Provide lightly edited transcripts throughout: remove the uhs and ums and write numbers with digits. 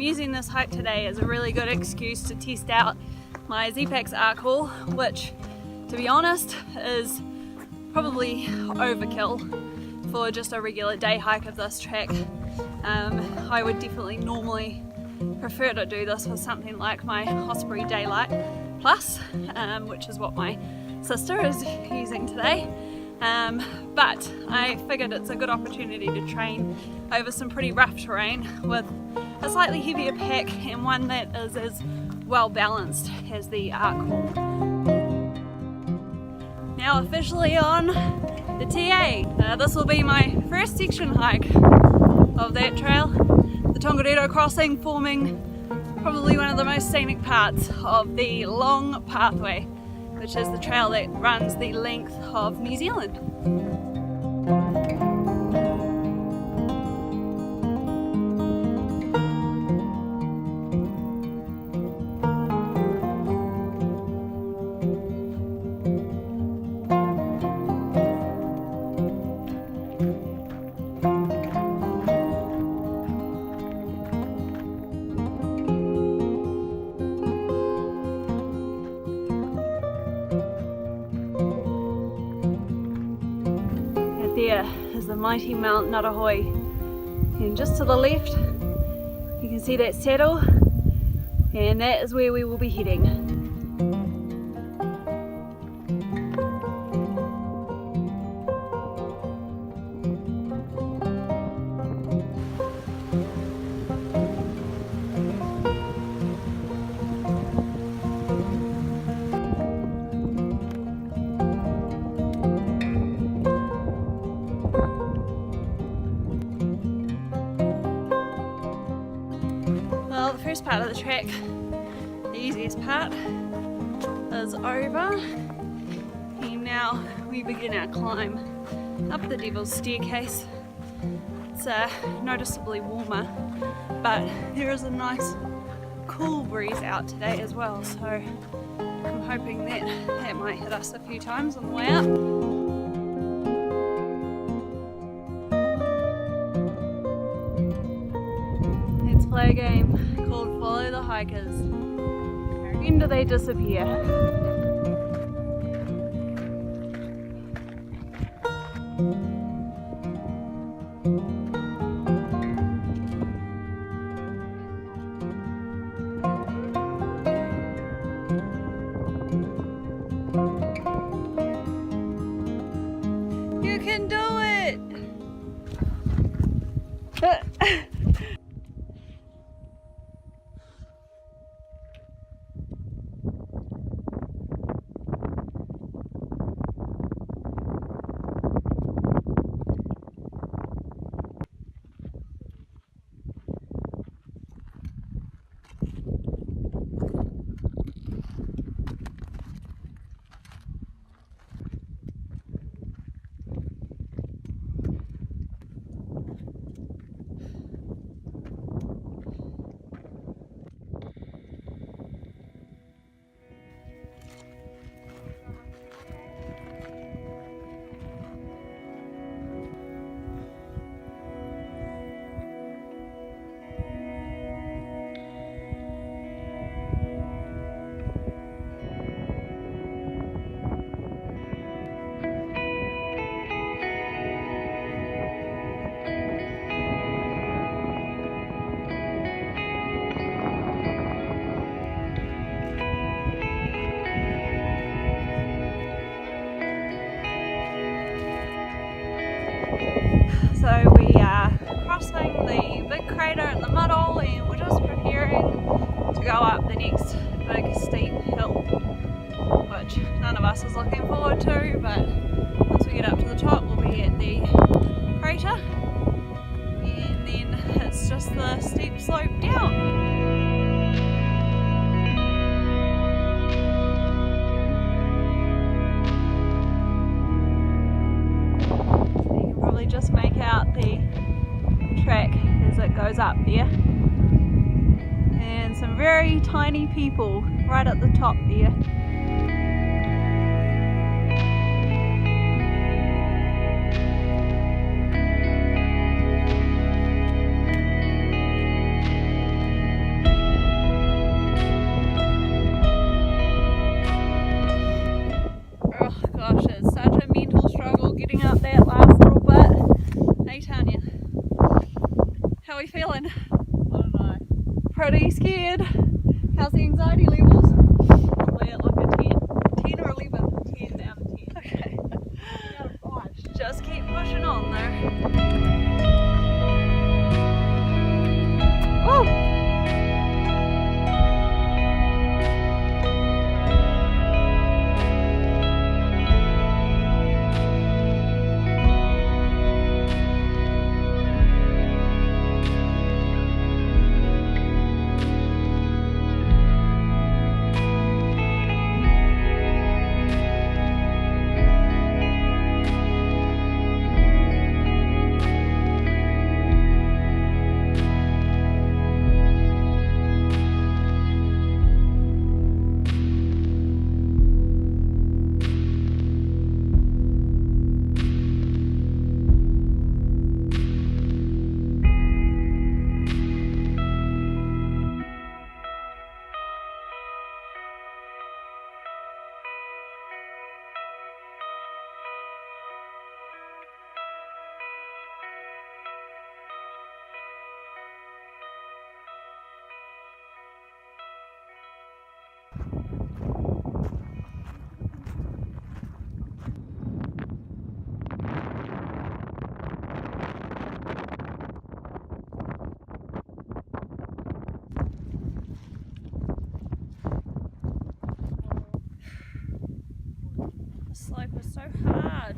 using this hike today as a really good excuse to test out my Z-Packs Arc-Haul, which, to be honest, is probably overkill for just a regular day hike of this track. I would definitely normally prefer to do this with something like my Osprey Daylight Plus, which is what my sister is using today. But I figured it's a good opportunity to train over some pretty rough terrain with a slightly heavier pack and one that is as well balanced as the Arc-Haul. Now officially on the TA. This will be my first section hike of that trail, the Tongariro Crossing, forming probably one of the most scenic parts of the long pathway, which is the trail that runs the length of New Zealand. There is the mighty Mount Tongariro, and just to the left you can see that saddle, and that is where we will be heading. Well, the first part of the track, the easiest part, is over, and now we begin our climb up the Devil's Staircase. It's noticeably warmer, but there is a nice cool breeze out today as well, so I'm hoping that that might hit us a few times on the way up. Play a game called Follow the Hikers. When do they disappear? You can do it! So we are crossing the big crater in the middle, and we're just preparing to go up the next big steep hill, which none of us is looking forward to, but once we get up to the top we'll be at the crater, and then it's just the steep slope down. Just make out the track as it goes up there, and some very tiny people right at the top there. we feeling? I don't know. Pretty scared. How's the anxiety levels? We're like a 10. 10 or 11? 10 out of 10. Okay. 10 out of 5. Just keep pushing on though. Woo! The slope is so hard.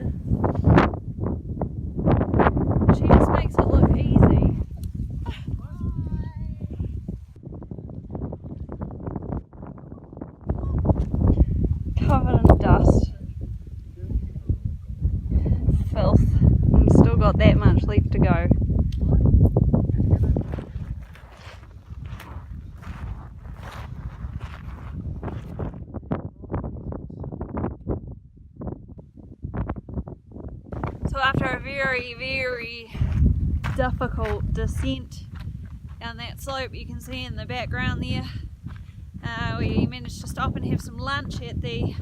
She just makes it look easy. Covered in dust. Filth. And still got that much left to go. So after a very, very difficult descent down that slope, you can see in the background there, we managed to stop and have some lunch at the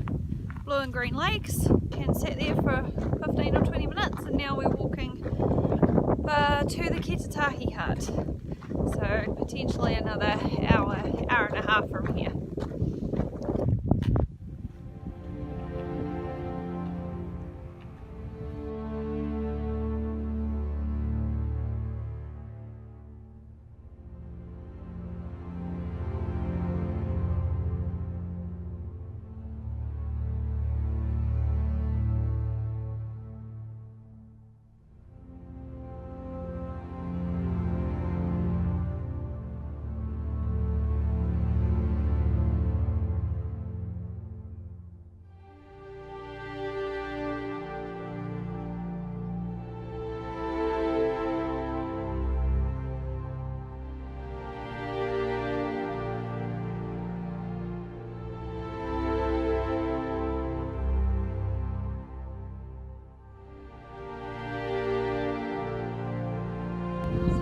Blue and Green Lakes and sat there for 15 or 20 minutes, and now we're walking to the Ketetahi Hut. So potentially another hour and a half from here.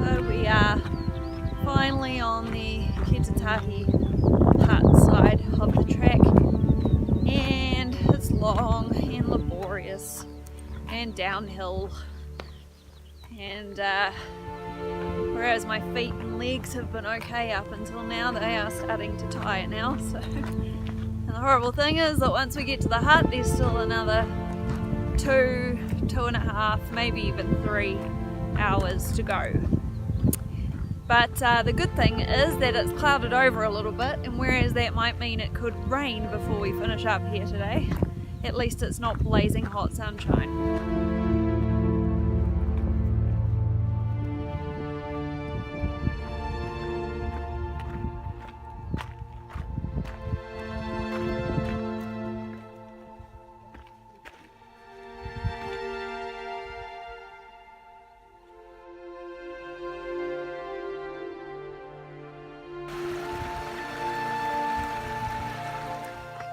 So we are finally on the Ketetahi Hut side of the track, and it's long and laborious and downhill, and whereas my feet and legs have been okay up until now, they are starting to tire now. So, and the horrible thing is that once we get to the hut, there's still another 2.5, maybe even 3 hours to go. But the good thing is that it's clouded over a little bit, and whereas that might mean it could rain before we finish up here today, at least it's not blazing hot sunshine.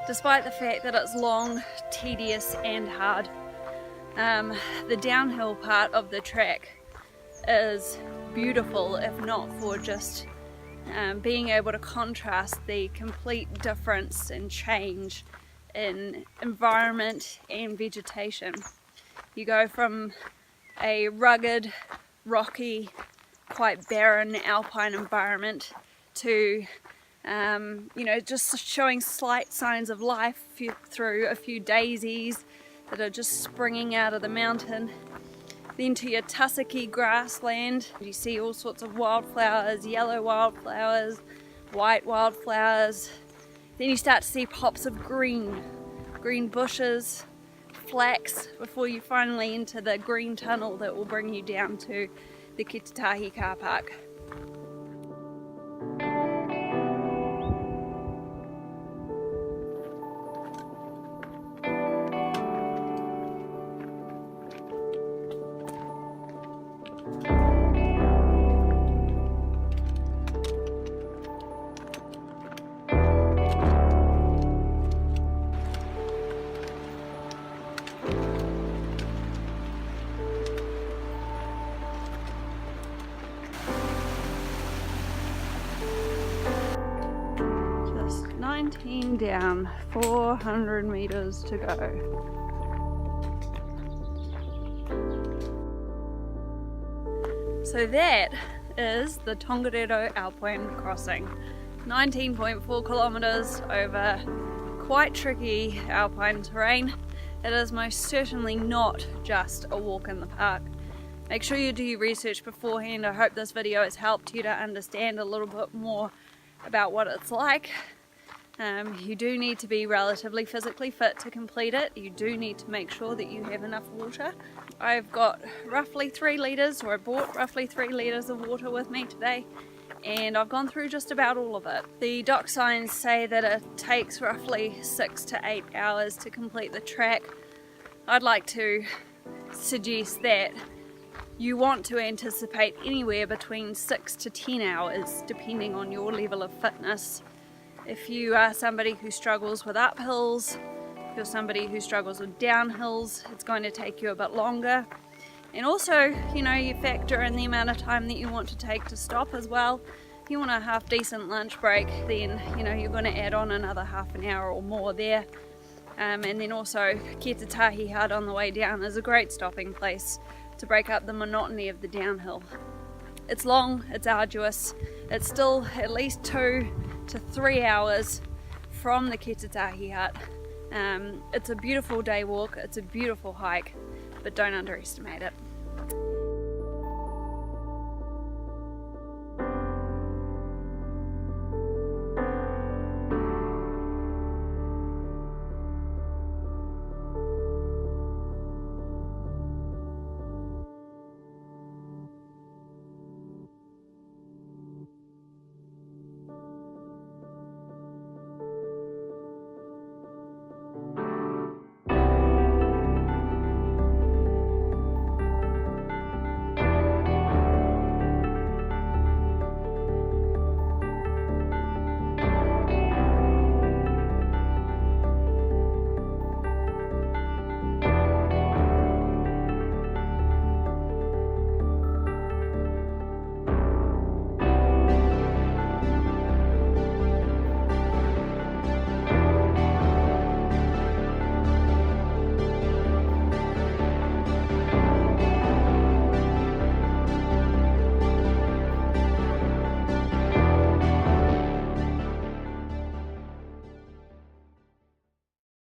Despite the fact that it's long, tedious and hard, the downhill part of the track is beautiful, if not for just being able to contrast the complete difference and change in environment and vegetation. You go from a rugged, rocky, quite barren alpine environment to you know, just showing slight signs of life through a few daisies that are just springing out of the mountain. Then to your tussocky grassland, you see all sorts of wildflowers, yellow wildflowers, white wildflowers. Then you start to see pops of green bushes, flax, before you finally enter the green tunnel that will bring you down to the Ketetahi Carpark. Just 19 down, 400 meters to go. So that is the Tongariro Alpine Crossing. 19.4 kilometers over quite tricky alpine terrain. It is most certainly not just a walk in the park. Make sure you do your research beforehand. I hope this video has helped you to understand a little bit more about what it's like. You do need to be relatively physically fit to complete it. You do need to make sure that you have enough water. I've got roughly 3 litres, or I bought roughly 3 litres of water with me today, and I've gone through just about all of it. The dock signs say that it takes roughly 6 to 8 hours to complete the track. I'd like to suggest that you want to anticipate anywhere between 6 to 10 hours depending on your level of fitness. If you are somebody who struggles with uphills, if you're somebody who struggles with downhills, it's going to take you a bit longer. And also, you know, you factor in the amount of time that you want to take to stop as well. If you want a half decent lunch break, then you know you're going to add on another half an hour or more there. And then also Ketetahi Hut on the way down is a great stopping place to break up the monotony of the downhill. It's long, it's arduous, it's still at least 2 to 3 hours from the Ketetahi Hut. It's a beautiful day walk, it's a beautiful hike, but don't underestimate it.